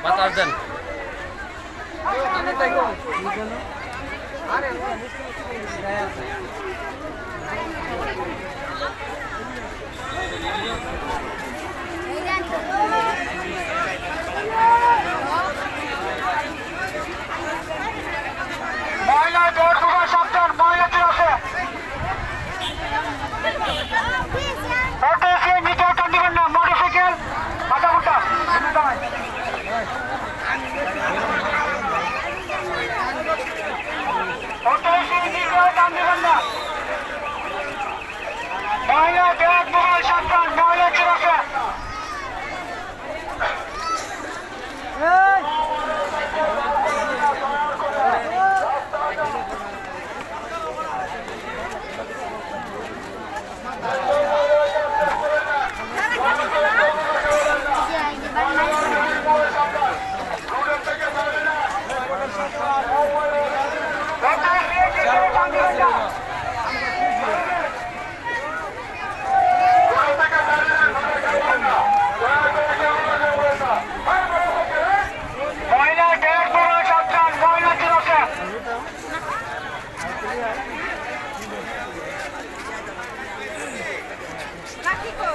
বাতাস দেন। মহিলা জোর দুবার সাবধান, মহিলা কি আছে নিচে টান দিবেন না, মোটরসাইকেল মাথা মোটা টান দিবেন না। মহিলা ব্যাগ মোবাইল সাবধান, মহিলা কি আছে Ini tuh